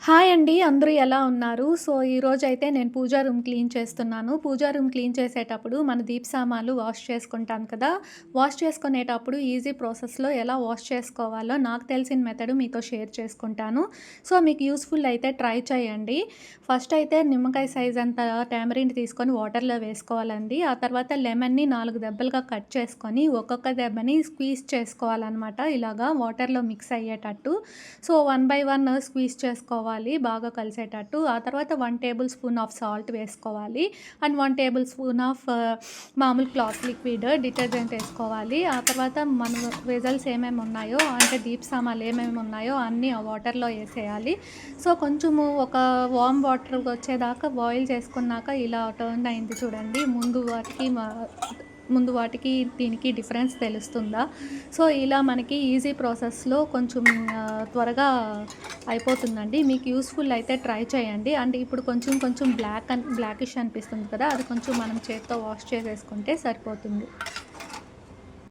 Hi అండి. అందరూ ఎలా ఉన్నారు? సో, ఈరోజైతే నేను పూజా రూమ్ క్లీన్ చేస్తున్నాను. పూజా రూమ్ క్లీన్ చేసేటప్పుడు మన దీప సామాన్లు వాష్ చేసుకుంటాం కదా! వాష్ చేసుకునేటప్పుడు ఈజీ ప్రాసెస్‌లో ఎలా వాష్ చేసుకోవాలో నాకు తెలిసిన మెథడ్ మీతో షేర్ చేసుకుంటాను. సో, మీకు యూజ్‌ఫుల్ అయితే ట్రై చేయండి. ఫస్ట్ అయితే నిమ్మకాయ సైజ్ అంత టామరిన్ తీసుకొని వాటర్‌లో వేసుకోవాలండి. ఆ తర్వాత లెమన్‌ని 4 దెబ్బలుగా కట్ చేసుకొని ఒక్కొక్క దెబ్బని స్క్వీజ్ చేసుకోవాలనమాట. ఇలాగా వాటర్‌లో మిక్స్ అయ్యేటట్టు. సో, 1 బై 1 స్క్వీజ్ చేసుకోవాలి బాగా కలిసేటట్టు. ఆ తర్వాత 1 టేబుల్ స్పూన్ ఆఫ్ సాల్ట్ వేసుకోవాలి. అండ్ 1 టేబుల్ స్పూన్ ఆఫ్ మామూలు క్లాత్ లిక్విడ్ డిటర్జెంట్ ఏసుకోవాలి. ఆ తర్వాత మన వెజల్స్ ఏమేమి ఉన్నాయో అంటే దీప సామాన్లు ఏమేమి ఉన్నాయో అన్నీ ఆ వాటర్‌లో ఏసేయాలి. సో, కొంచెము ఒక వార్మ్ వాటర్ వచ్చేదాకా బాయిల్ చేసుకున్నాక ఇలా టర్న్ అయింది చూడండి. ముందు వాటికి దీనికి డిఫరెన్స్ తెలుస్తుందా? సో, ఇలా మనకి ఈజీ ప్రాసెస్‌లో కొంచెం త్వరగా అయిపోతుందండి. మీకు యూజ్‌ఫుల్ అయితే ట్రై చేయండి. అండ్ ఇప్పుడు కొంచెం కొంచెం బ్లాకిష్ అనిపిస్తుంది కదా! అది కొంచెం మనం చేత్తో వాష్ చేసేసుకుంటే సరిపోతుంది.